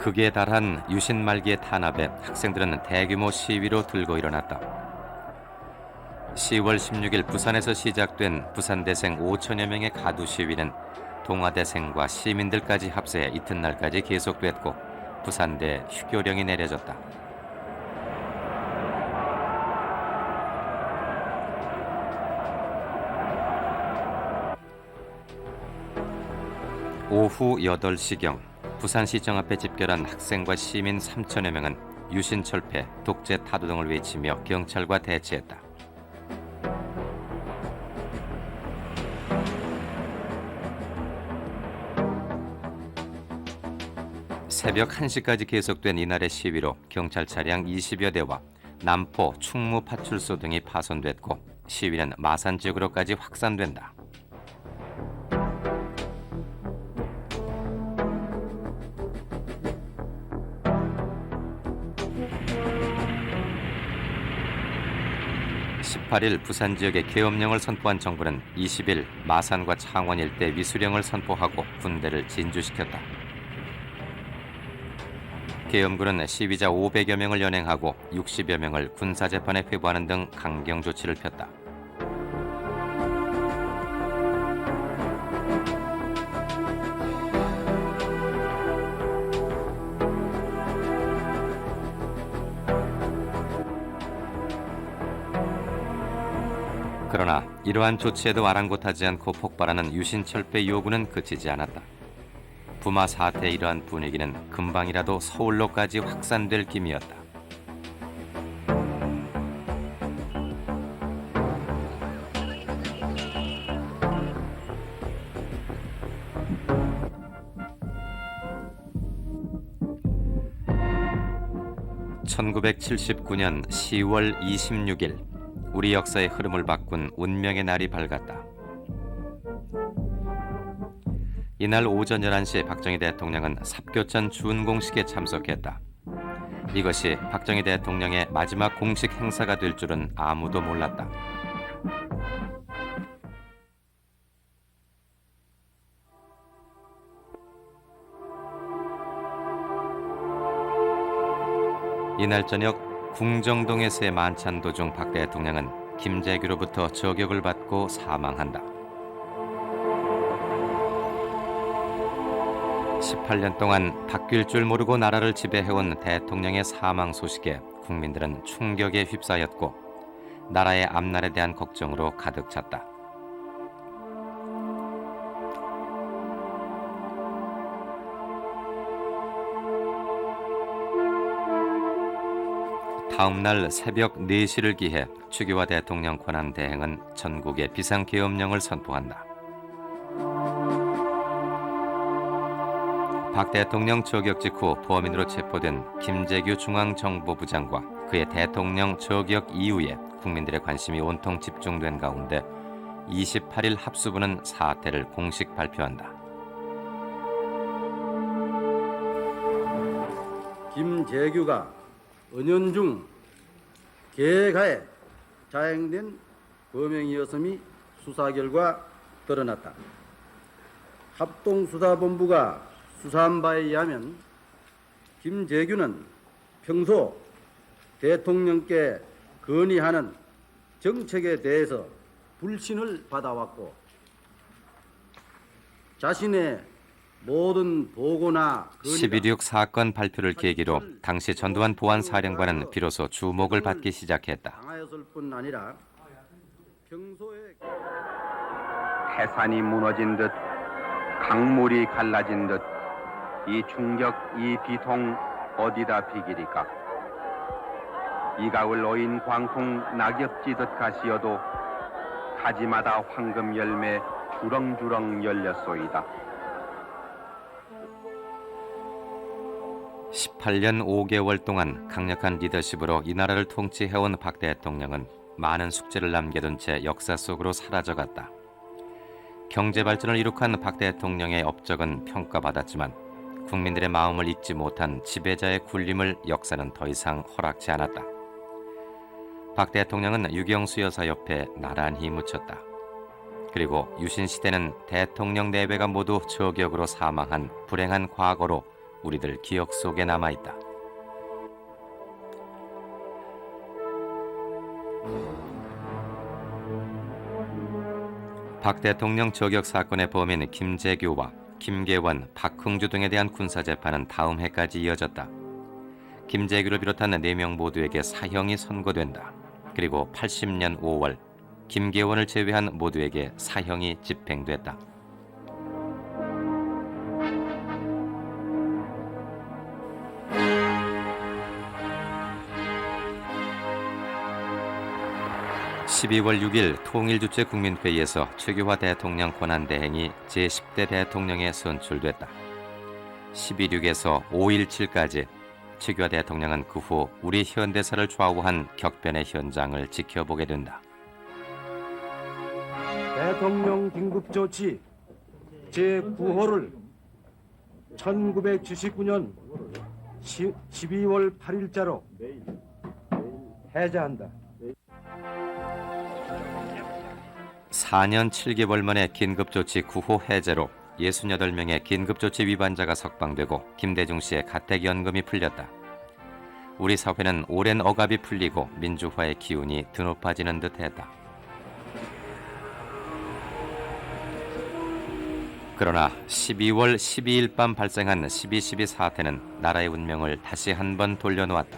극에 달한 유신 말기의 탄압에 학생들은 대규모 시위로 들고 일어났다. 10월 16일 부산에서 시작된 부산대생 5천여 명의 가두 시위는 동아대생과 시민들까지 합세해 이튿날까지 계속됐고 부산대에 휴교령이 내려졌다. 오후 8시경 부산시청 앞에 집결한 학생과 시민 3천여 명은 유신 철폐, 독재 타도 등을 외치며 경찰과 대치했다. 새벽 1시까지 계속된 이날의 시위로 경찰 차량 20여 대와 남포, 충무 파출소 등이 파손됐고 시위는 마산 지역으로까지 확산된다. (18일) 부산 지역에 계엄령을 선포한 정부는 20일 마산과 창원 일대 위수령을 선포하고 군대를 진주시켰다. 계엄군은 시위자 500여 명을 연행하고 60여 명을 군사재판에 회부하는 등 강경 조치를 폈다. 그러나 이러한 조치에도 아랑곳하지 않고 폭발하는 유신철폐 요구는 그치지 않았다. 부마 사태의 이러한 분위기는 금방이라도 서울로까지 확산될 기미였다. (1979년 10월 26일) 우리 역사의 흐름을 바꾼 운명의 날이 밝았다. 이날 오전 11시 박정희 대통령은 삽교천 준공식에 참석했다. 이것이 박정희 대통령의 마지막 공식 행사가 될 줄은 아무도 몰랐다. 이날 저녁 궁정동에서의 만찬 도중 박 대통령은 김재규로부터 저격을 받고 사망한다. 18년 동안 바뀔 줄 모르고 나라를 지배해온 대통령의 사망 소식에 국민들은 충격에 휩싸였고 나라의 앞날에 대한 걱정으로 가득 찼다. 다음 날 새벽 4시를 기해 추기화 대통령 권한대행은 전국에 비상계엄령을 선포한다. 박 대통령 저격 직후 범인으로 체포된 김재규 중앙정보부장과 그의 대통령 저격 이후에 국민들의 관심이 온통 집중된 가운데 28일 합수부는 사태를 공식 발표한다. 김재규가 은연중 계획하에 자행된 범행이었음이 수사 결과 드러났다. 합동수사본부가 수사한 바에 의하면 김재규는 평소 대통령께 건의하는 정책에 대해서 불신을 받아왔고 자신의 모든 보고나 11.6 사건 발표를 계기로 당시 전두환 보안사령관은 비로소 주목을 받기 시작했다. 당하였을 뿐 아니라 평소에 태산이 무너진 듯 강물이 갈라진 듯 이 충격 이 비통 어디다 비기리까. 이 가을 어인 광풍 낙엽지듯 가시어도 가지마다 황금 열매 주렁주렁 열렸소이다. 18년 5개월 동안 강력한 리더십으로 이 나라를 통치해온 박 대통령은 많은 숙제를 남겨둔 채 역사 속으로 사라져갔다. 경제 발전을 이룩한 박 대통령의 업적은 평가받았지만 국민들의 마음을 잊지 못한 지배자의 군림을 역사는 더 이상 허락지 않았다. 박 대통령은 유경수 여사 옆에 나란히 묻혔다. 그리고 유신 시대는 대통령 4배가 모두 저격으로 사망한 불행한 과거로 우리들 기억 속에 남아있다. 박 대통령 저격 사건의 범인 김재규와 김계원, 박흥주 등에 대한 군사재판은 다음 해까지 이어졌다. 김재규를 비롯한 4명 모두에게 사형이 선고된다. 그리고 80년 5월 김계원을 제외한 모두에게 사형이 집행됐다. (12월 6일) 통일주체국민회의에서 최규화 대통령 권한대행이 제10대 대통령에 선출됐다. 12.6에서 5.17까지 최규화 대통령은 그 후 우리 현대사를 좌우한 격변의 현장을 지켜보게 된다. 대통령 긴급조치 제9호를 1979년 12월 8일자로 해제한다. 4년 7개월 만에 긴급조치 9호 해제로 68명의 긴급조치 위반자가 석방되고 김대중 씨의 가택연금이 풀렸다. 우리 사회는 오랜 억압이 풀리고 민주화의 기운이 드높아지는 듯했다. 그러나 12월 12일 밤 발생한 12.12 사태는 나라의 운명을 다시 한번 돌려놓았다.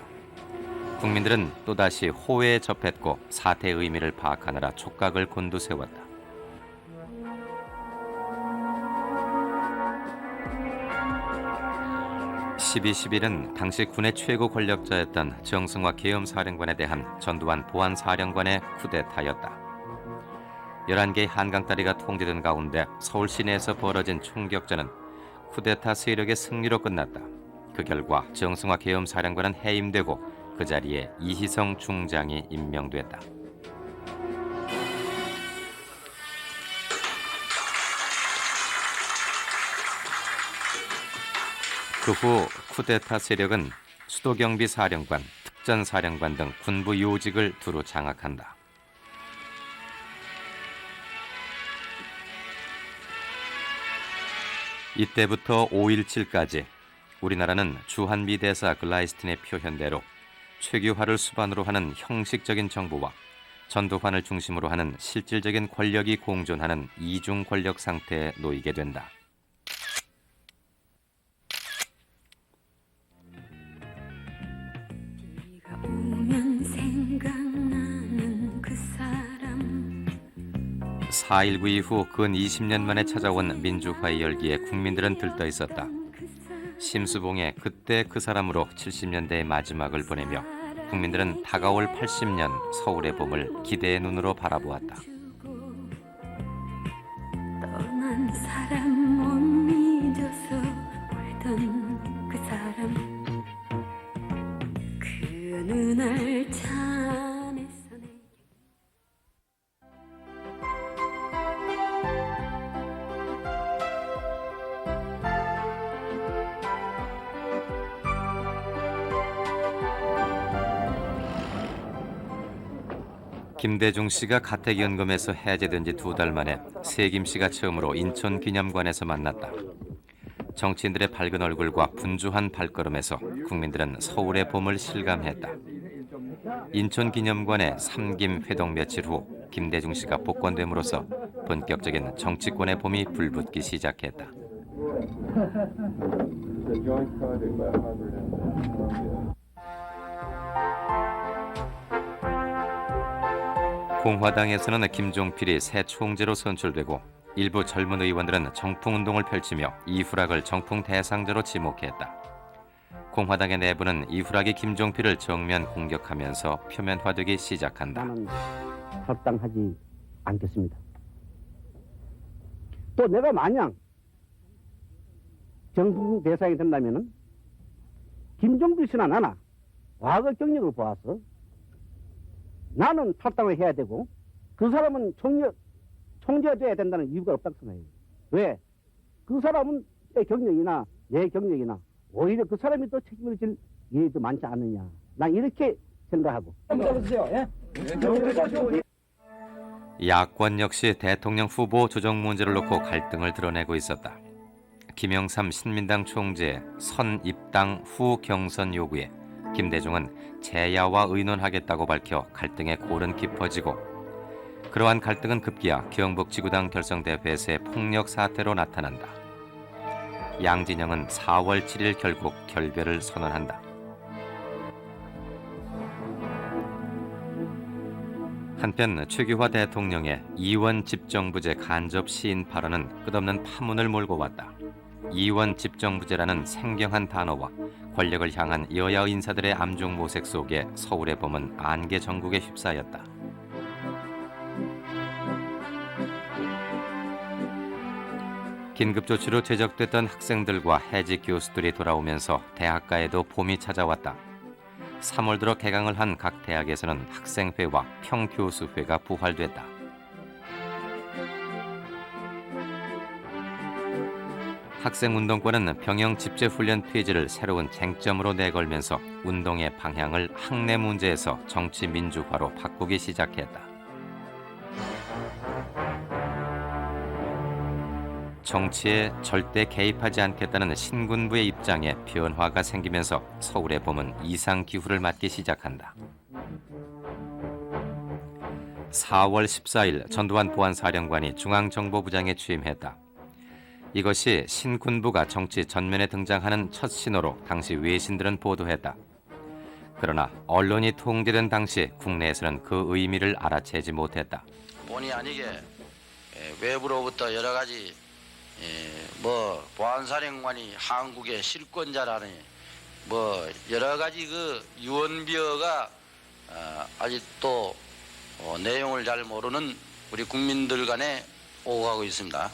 국민들은 또다시 호회에 접했고 사태의 의미를 파악하느라 촉각을 곤두세웠다. (12.11은) 당시 군의 최고 권력자였던 정승화 계엄사령관에 대한 전두환 보안사령관의 쿠데타였다. 11개의 한강다리가 통제된 가운데 서울 시내에서 벌어진 총격전은 쿠데타 세력의 승리로 끝났다. 그 결과 정승화 계엄사령관은 해임되고 그 자리에 이희성 중장이 임명됐다. 그 후 쿠데타 세력은 수도경비사령관, 특전사령관 등 군부 요직을 두루 장악한다. 이때부터 5.17까지 우리나라는 주한미 대사 글라이스틴의 표현대로 최규화를 수반으로 하는 형식적인 정부와 전두환을 중심으로 하는 실질적인 권력이 공존하는 이중 권력 상태에 놓이게 된다. 오면 생각나는 그 사람 4.19 이후 근 20년 만에 찾아온 민주화의 열기에 국민들은 들떠 있었다. 심수봉의 그때 그 사람으로 70년대의 마지막을 보내며 국민들은 다가올 80년 서울의 봄을 기대의 눈으로 바라보았다. 떠난 사람 못 잊어서 울던 그 사람 그 어느 날 잠에서 내게 김대중 씨가 가택연금에서 해제된 지 2달 만에 세김 씨가 처음으로 인천기념관에서 만났다. 정치인들의 밝은 얼굴과 분주한 발걸음에서 국민들은 서울의 봄을 실감했다. 인천기념관의 3김 회동 며칠 후 김대중 씨가 복권됨으로써 본격적인 정치권의 봄이 불붙기 시작했다. 공화당에서는 김종필이 새 총재로 선출되고 일부 젊은 의원들은 정풍운동을 펼치며 이후락을 정풍 대상자로 지목했다. 공화당의 내부는 이후락이 김종필을 정면 공격하면서 표면화되기 시작한다. 나는 합당하지 않겠습니다. 또 내가 만약 정풍 대상이 된다면은 김종필 씨나 나나 과거 경력을 보아서 나는 탈당을 해야 되고 그 사람은 총재가 돼야 된다는 이유가 없다고 생각해요. 왜? 그 사람은 내 경력이나 내 경력이나 오히려 그 사람이 또 책임을 질 일이 더 많지 않느냐. 난 이렇게 생각하고. 야권 역시 대통령 후보 조정 문제를 놓고 갈등을 드러내고 있었다. 김영삼 신민당 총재의 선입당 후 경선 요구에 김대중은 재야와 의논하겠다고 밝혀 갈등의 골은 깊어지고, 그러한 갈등은 급기야 경북지구당 결성대회에서의 폭력 사태로 나타난다. 양진영은 4월 7일 결국 결별을 선언한다. 한편 최규화 대통령의 이원 집정부제 간접 시인 발언은 끝없는 파문을 몰고 왔다. 이원 집정부제라는 생경한 단어와 권력을 향한 여야 인사들의 암중 모색 속에 서울의 봄은 안개 전국에 휩싸였다. 긴급조치로 제적됐던 학생들과 해직 교수들이 돌아오면서 대학가에도 봄이 찾아왔다. 3월 들어 개강을 한 각 대학에서는 학생회와 평교수회가 부활됐다. 학생운동권은 병영 집제훈련 폐지를 새로운 쟁점으로 내걸면서 운동의 방향을 학내 문제에서 정치 민주화로 바꾸기 시작했다. 정치에 절대 개입하지 않겠다는 신군부의 입장에 변화가 생기면서 서울의 봄은 이상기후를 맞기 시작한다. 4월 14일 전두환 보안사령관이 중앙정보부장에 취임했다. 이것이 신군부가 정치 전면에 등장하는 첫 신호로 당시 외신들은 보도했다. 그러나 언론이 통제된 당시 국내에서는 그 의미를 알아채지 못했다. 본의 아니게 외부로부터 여러 가지 보안사령관이 한국의 실권자라니 여러 가지 그 유언비어가 아직도 내용을 잘 모르는 우리 국민들 간에 오고 가고 있습니다.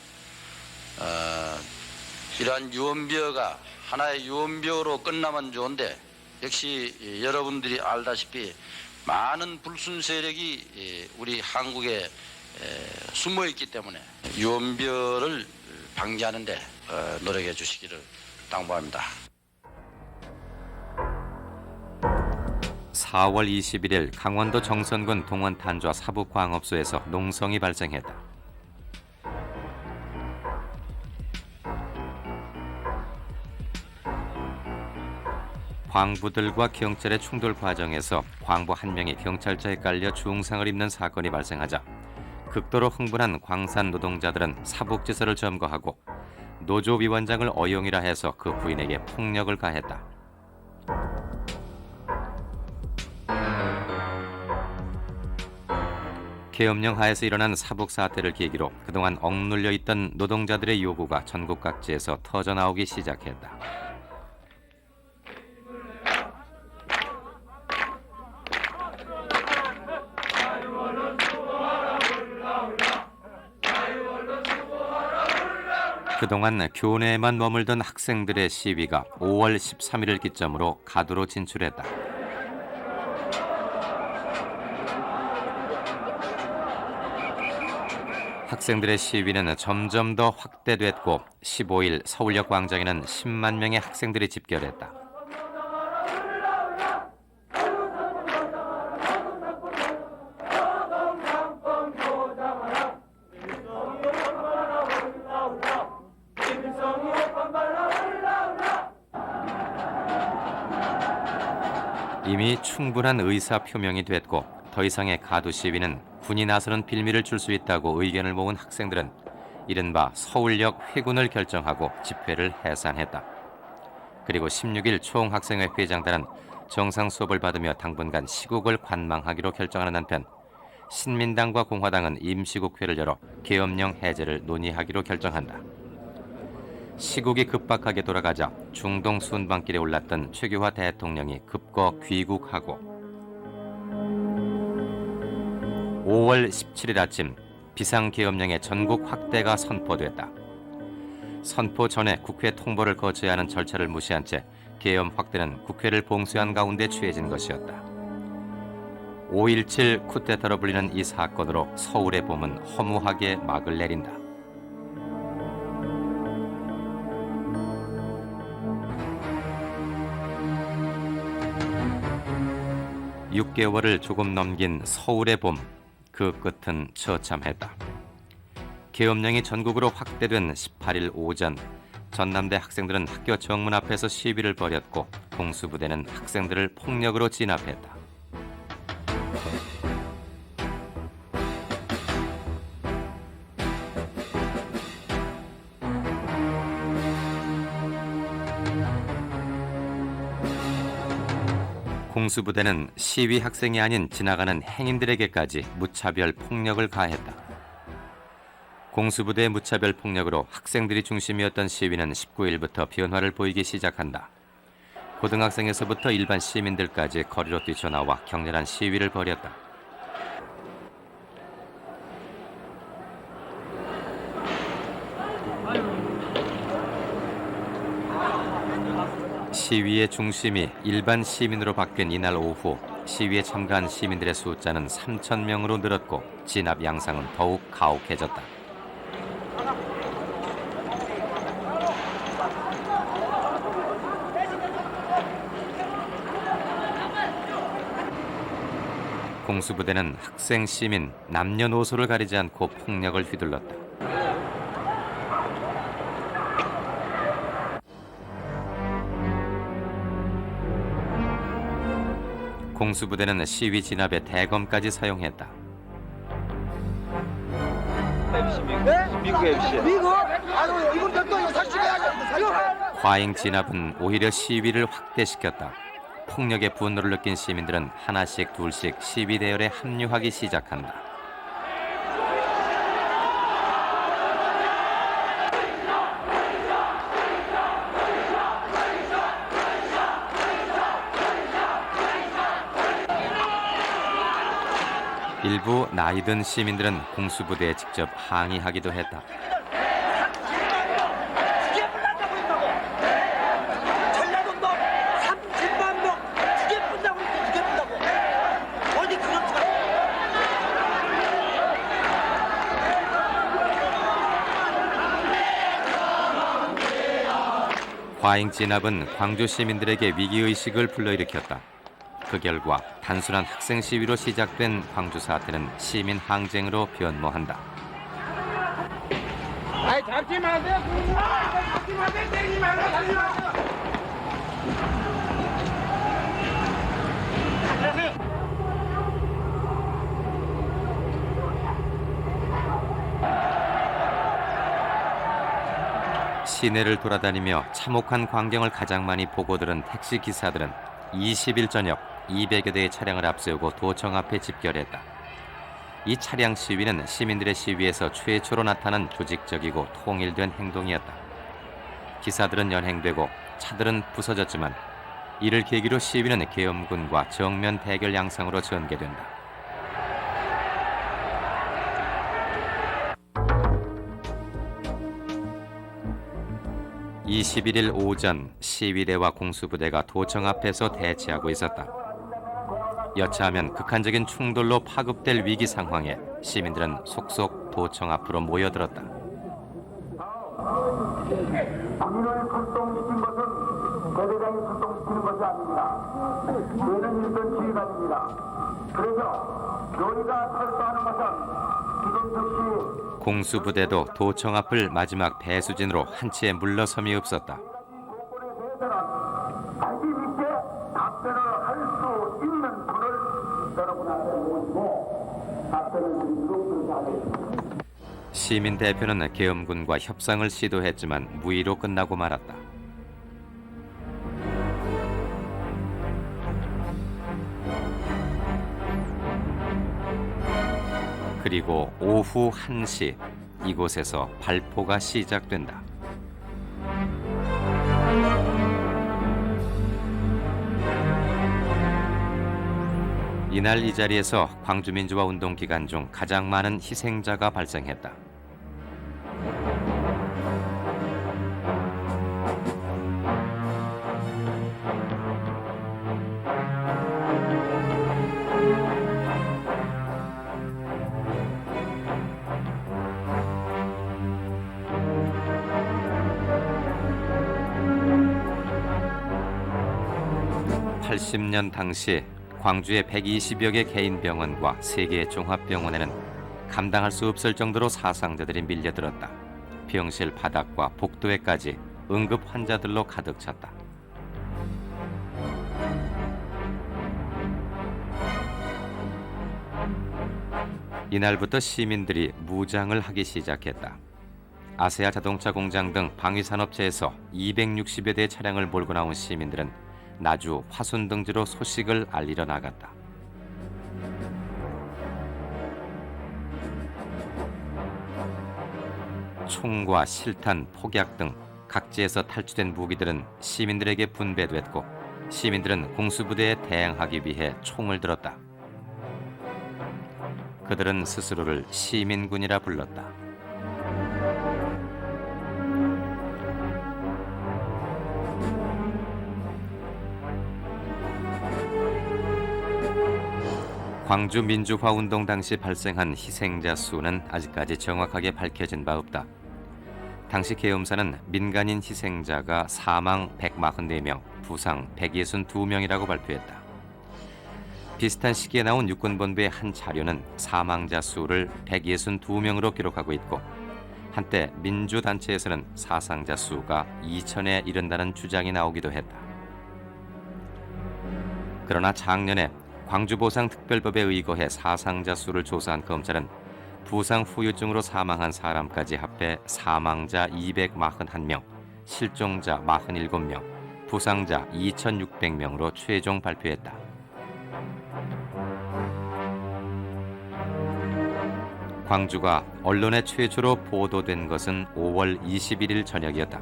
이러한 유언비어가 하나의 유언비어로 끝나면 좋은데, 역시 여러분들이 알다시피 많은 불순 세력이 우리 한국에 숨어 있기 때문에 유언비어를 방지하는 데 노력해 주시기를 당부합니다. 4월 21일 강원도 정선군 동원 탄좌 사북광업소에서 농성이 발생했다. 광부들과 경찰의 충돌 과정에서 광부 한 명이 경찰차에 깔려 중상을 입는 사건이 발생하자 극도로 흥분한 광산 노동자들은 사북지서를 점거하고 노조위원장을 어용이라 해서 그 부인에게 폭력을 가했다. 계엄령 하에서 일어난 사북 사태를 계기로 그동안 억눌려 있던 노동자들의 요구가 전국 각지에서 터져나오기 시작했다. 그동안 교내에만 머물던 학생들의 시위가 5월 13일을 기점으로 가도로 진출했다. 학생들의 시위는 점점 더 확대됐고 15일 서울역 광장에는 10만 명의 학생들이 집결했다. 이미 충분한 의사 표명이 됐고 더 이상의 가두 시위는 군이 나서는 빌미를 줄 수 있다고 의견을 모은 학생들은 이른바 서울역 회군을 결정하고 집회를 해산했다. 그리고 16일 총학생회 회장단은 정상 수업을 받으며 당분간 시국을 관망하기로 결정하는 한편 신민당과 공화당은 임시국회를 열어 계엄령 해제를 논의하기로 결정한다. 시국이 급박하게 돌아가자 중동 순방길에 올랐던 최규화 대통령이 급거 귀국하고 5월 17일 아침 비상계엄령의 전국 확대가 선포됐다. 선포 전에 국회 통보를 거쳐야 하는 절차를 무시한 채 계엄 확대는 국회를 봉쇄한 가운데 취해진 것이었다. 5.17 쿠데타로 불리는 이 사건으로 서울의 봄은 허무하게 막을 내린다. 6개월을 조금 넘긴 서울의 봄, 그 끝은 처참했다. 계엄령이 전국으로 확대된 18일 오전 전남대 학생들은 학교 정문 앞에서 시위를 벌였고 공수부대는 학생들을 폭력으로 진압했다. 공수부대는 시위 학생이 아닌 지나가는 행인들에게까지 무차별 폭력을 가했다. 공수부대의 무차별 폭력으로 학생들이 중심이었던 시위는 19일부터 변화를 보이기 시작한다. 고등학생에서부터 일반 시민들까지 거리로 뛰쳐나와 격렬한 시위를 벌였다. 시위의 중심이 일반 시민으로 바뀐 이날 오후 시위에 참가한 시민들의 숫자는 3,000명으로 늘었고 진압 양상은 더욱 가혹해졌다. 공수부대는 학생, 시민, 남녀노소를 가리지 않고 폭력을 휘둘렀다. 공수부대는 시위 진압에 대검까지 사용했다. 과잉 진압은 오히려 시위를 확대시켰다. 폭력의 분노를 느낀 시민들은 하나씩 둘씩 시위 대열에 합류하기 시작한다. 일부 나이든 시민들은 공수부대에 직접 항의하기도 했다. 과잉 진압은 광주 시민들에게 위기의식을 불러일으켰다. 그 결과 단순한 학생 시위로 시작된 광주 사태는 시민 항쟁으로 변모한다. 잡지 마세요. 잡지 마세요. 때리지 말고 잡지 마세요. 시내를 돌아다니며 참혹한 광경을 가장 많이 보고 들은 택시 기사들은 20일 저녁 200여 대의 차량을 앞세우고 도청 앞에 집결했다. 이 차량 시위는 시민들의 시위에서 최초로 나타난 조직적이고 통일된 행동이었다. 기사들은 연행되고 차들은 부서졌지만 이를 계기로 시위는 계엄군과 정면 대결 양상으로 전개된다. (21일) 오전 시위대와 공수부대가 도청 앞에서 대치하고 있었다. 여차하면 극한적인 충돌로 파급될 위기 상황에 시민들은 속속 도청 앞으로 모여들었다. 국민을 출동시킨 것은 대대장이 출동시키는 것이 아닙니다. 저희는 일선 지휘관입니다. 그래서 저희가 철수하는 것은 지금 즉시 공수부대도 도청 앞을 마지막 배수진으로 한치의 물러섬이 없었다. 조건에 대해서는 자기 있게 답변을 할 수 있는 분을 여러분한테 모시고 답변을 드리도록 그렇게 하겠습니다. 시민 대표는 계엄군과 협상을 시도했지만 무의로 끝나고 말았다. 그리고 오후 1시 이곳에서 발포가 시작된다. 이날 이 자리에서 광주민주화 운동 기간 중 가장 많은 희생자가 발생했다. (80년) 당시 광주의 120여 개 개인 병원과 3개의 종합병원에는 감당할 수 없을 정도로 사상자들이 밀려들었다. 병실 바닥과 복도에까지 응급 환자들로 가득 찼다. 이날부터 시민들이 무장을 하기 시작했다. 아세아 자동차 공장 등 방위산업체에서 260여 대의 차량을 몰고 나온 시민들은 나주 화순등지로 소식을 알리러 나갔다. 총과 실탄, 폭약 등 각지에서 탈취된 무기들은 시민들에게 분배됐고 시민들은 공수부대에 대항하기 위해 총을 들었다. 그들은 스스로를 시민군이라 불렀다. 광주 민주화운동 당시 발생한 희생자 수는 아직까지 정확하게 밝혀진 바 없다. 당시 계엄사는 민간인 희생자가 사망 144명, 부상 162명이라고 발표했다. 비슷한 시기에 나온 육군본부의 한 자료는 사망자 수를 162명으로 기록하고 있고 한때 민주단체에서는 사상자 수가 2,000에 이른다는 주장이 나오기도 했다. 그러나 작년에 광주보상특별법에 의거해 사상자 수를 조사한 검찰은 부상 후유증으로 사망한 사람까지 합해 사망자 241명, 실종자 47명, 부상자 2,600명으로 최종 발표했다. 광주가 언론에 최초로 보도된 것은 5월 21일 저녁이었다.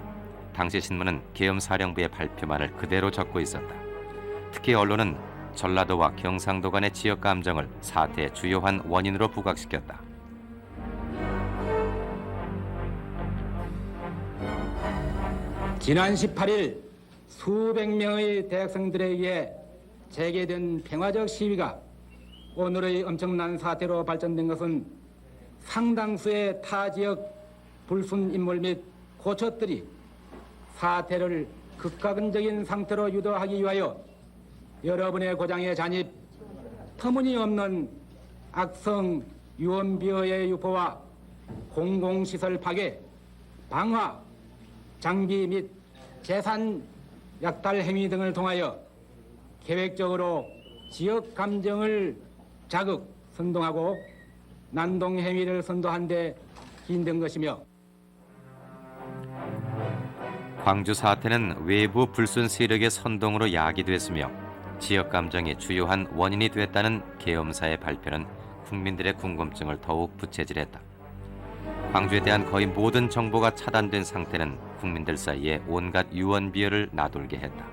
당시 신문은 계엄사령부의 발표만을 그대로 적고 있었다. 특히 언론은 전라도와 경상도 간의 지역 감정을 사태의 주요한 원인으로 부각시켰다. 지난 18일 수백 명의 대학생들에 의해 재개된 평화적 시위가 오늘의 엄청난 사태로 발전된 것은 상당수의 타 지역 불순 인물 및 고처들이 사태를 극가근적인 상태로 유도하기 위하여 여러분의 고장에 잔입, 터무니없는 악성 유언비어의 유포와 공공시설 파괴, 방화, 장비 및 재산 약탈 행위 등을 통하여 계획적으로 지역 감정을 자극, 선동하고 난동 행위를 선도한 데 기인된 것이며 광주 사태는 외부 불순 세력의 선동으로 야기됐으며 지역 감정이 주요한 원인이 됐다는 계엄사의 발표는 국민들의 궁금증을 더욱 부채질했다. 광주에 대한 거의 모든 정보가 차단된 상태는 국민들 사이에 온갖 유언비어를 나돌게 했다.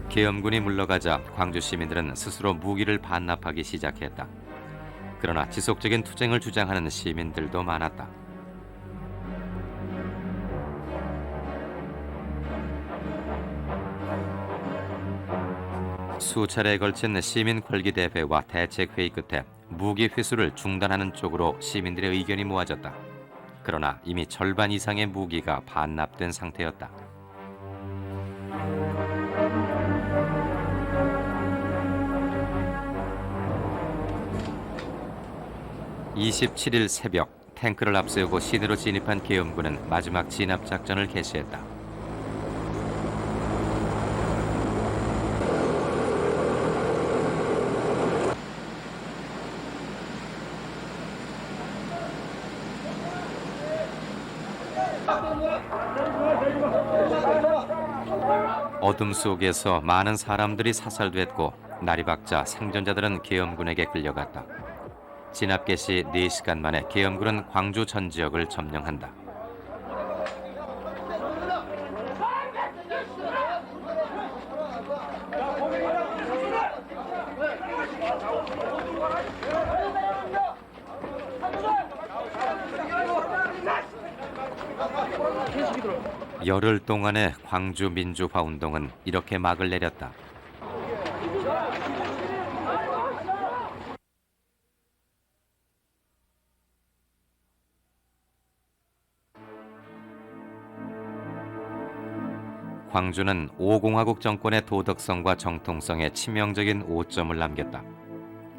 계엄군이 물러가자 광주 시민들은 스스로 무기를 반납하기 시작했다. 그러나 지속적인 투쟁을 주장하는 시민들도 많았다. 수차례에 걸친 시민 궐기 대회와 대책 회의 끝에 무기 회수를 중단하는 쪽으로 시민들의 의견이 모아졌다. 그러나 이미 절반 이상의 무기가 반납된 상태였다. (27일) 새벽 탱크를 앞세우고 시내로 진입한 계엄군은 마지막 진압 작전을 개시했다. 어둠 속에서 많은 사람들이 사살됐고 날이 밝자 생존자들은 계엄군에게 끌려갔다. 진압 개시 4시간 만에 계엄군은 광주 전 지역을 점령한다. 열흘 동안의 광주 민주화운동은 이렇게 막을 내렸다. 광주는 5공화국 정권의 도덕성과 정통성에 치명적인 오점을 남겼다.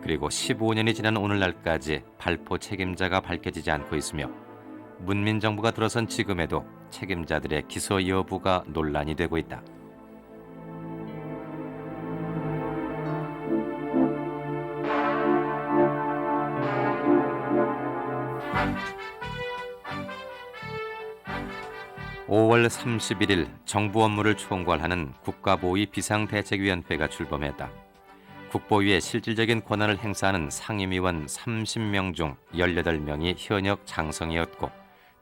그리고 15년이 지난 오늘날까지 발포 책임자가 밝혀지지 않고 있으며 문민정부가 들어선 지금에도 책임자들의 기소 여부가 논란이 되고 있다. (5월 31일) 정부 업무를 총괄하는 국가보위 비상대책위원회가 출범했다. 국보위의 실질적인 권한을 행사하는 상임위원 30명 중 18명이 현역 장성이었고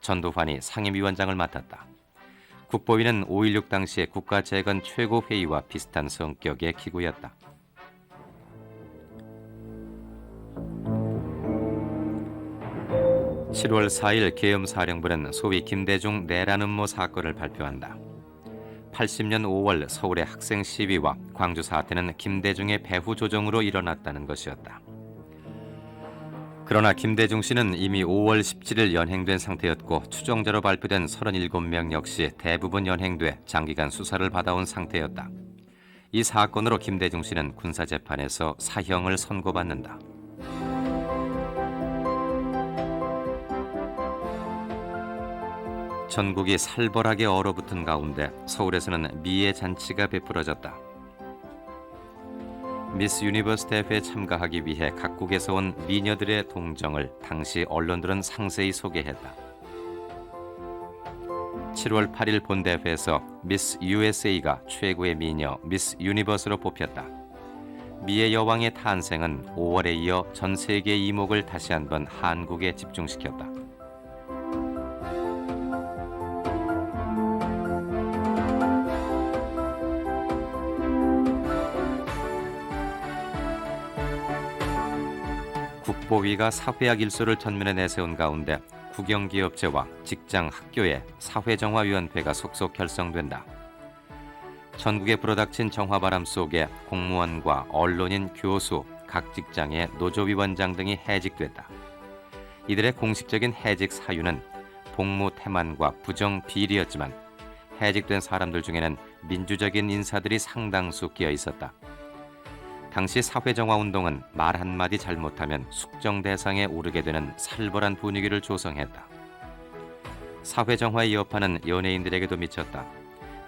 전두환이 상임위원장을 맡았다. 국보위는 5.16 당시의 국가재건 최고회의와 비슷한 성격의 기구였다. (7월 4일) 계엄사령부는 소위 김대중 내란 음모 사건을 발표한다. 80년 5월 서울의 학생 시위와 광주 사태는 김대중의 배후 조정으로 일어났다는 것이었다. 그러나 김대중 씨는 이미 5월 17일 연행된 상태였고 추정자로 발표된 37명 역시 대부분 연행돼 장기간 수사를 받아온 상태였다. 이 사건으로 김대중 씨는 군사재판에서 사형을 선고받는다. 전국이 살벌하게 얼어붙은 가운데 서울에서는 미의 잔치가 베풀어졌다. 미스 유니버스 대회에 참가하기 위해 각국에서 온 미녀들의 동정을 당시 언론들은 상세히 소개했다. 7월 8일 본 대회에서 미스 USA가 최고의 미녀 미스 유니버스로 뽑혔다. 미의 여왕의 탄생은 5월에 이어 전 세계의 이목을 다시 한번 한국에 집중시켰다. 국보위가 사회학 일소를 전면에 내세운 가운데 국영기업체와 직장 학교의 사회정화위원회가 속속 결성된다. 전국에 불어닥친 정화바람 속에 공무원과 언론인, 교수, 각 직장의 노조위원장 등이 해직됐다. 이들의 공식적인 해직 사유는 복무 태만과 부정 비리였지만 해직된 사람들 중에는 민주적인 인사들이 상당수 끼어 있었다. 당시 사회정화운동은 말 한마디 잘못하면 숙정 대상에 오르게 되는 살벌한 분위기를 조성했다. 사회정화의 여파는 연예인들에게도 미쳤다.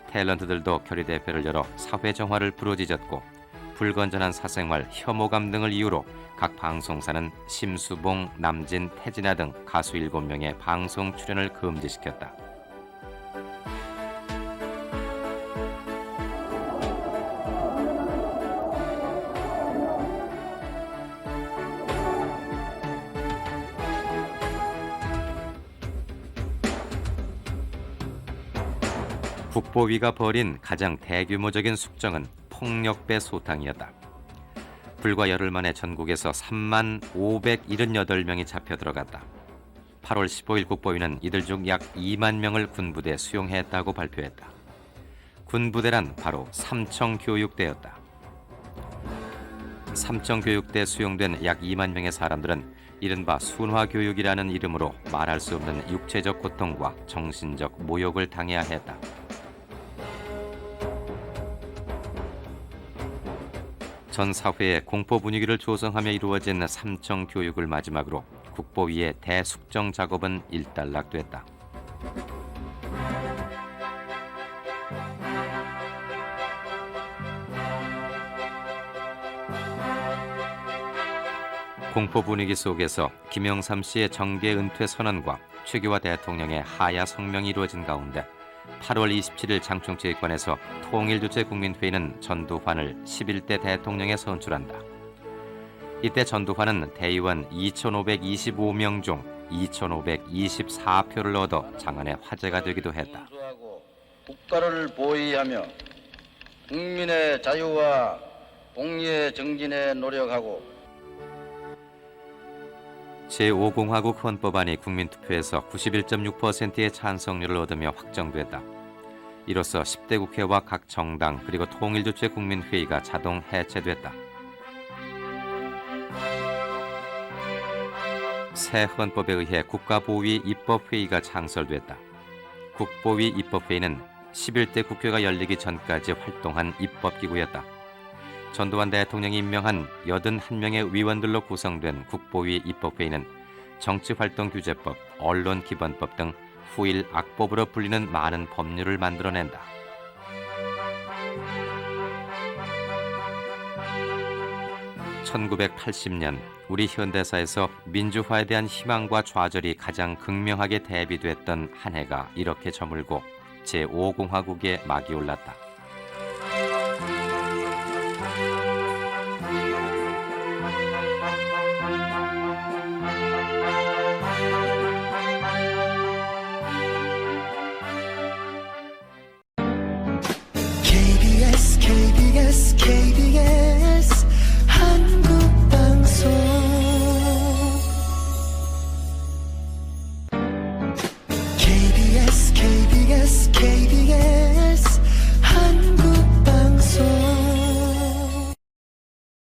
탤런트들도 결의대회를 열어 사회정화를 부르짖었고 불건전한 사생활, 혐오감 등을 이유로 각 방송사는 심수봉, 남진, 태진아 등 가수 7명의 방송 출연을 금지시켰다. 국보위가 벌인 가장 대규모적인 숙정은 폭력배 소탕이었다. 불과 열흘 만에 전국에서 3만 578명이 잡혀 들어갔다. 8월 15일 국보위는 이들 중 약 2만 명을 군부대에 수용했다고 발표했다. 군부대란 바로 삼청교육대였다. 삼청교육대에 수용된 약 2만 명의 사람들은 이른바 순화교육이라는 이름으로 말할 수 없는 육체적 고통과 정신적 모욕을 당해야 했다. 전 사회에 공포 분위기를 조성하며 이루어진 삼청 교육을 마지막으로 국보위의 대숙정 작업은 일단락됐다. 공포 분위기 속에서 김영삼 씨의 정계 은퇴 선언과 최규화 대통령의 하야 성명이 이루어진 가운데 8월 27일 장충체육관에서 통일주체국민회의는 전두환을 11대 대통령에 선출한다. 이때 전두환은 대의원 2,525명 중 2,524표를 얻어 장안의 화제가 되기도 했다. 국가를 보위하며 국민의 자유와 공의의 정진에 노력하고 제5공화국 헌법안이 국민투표에서 91.6%의 찬성률을 얻으며 확정됐다. 이로써 10대 국회와 각 정당 그리고 통일주체국민회의가 자동 해체됐다. 새 헌법에 의해 국가보위 입법회의가 창설됐다. 국보위 입법회의는 11대 국회가 열리기 전까지 활동한 입법기구였다. 전두환 대통령이 임명한 81명의 위원들로 구성된 국보위 입법회의는 정치활동규제법, 언론기본법 등 후일 악법으로 불리는 많은 법률을 만들어낸다. (1980년) 우리 현대사에서 민주화에 대한 희망과 좌절이 가장 극명하게 대비됐던 한 해가 이렇게 저물고 제5공화국의 막이 올랐다. KBS 한국방송 KBS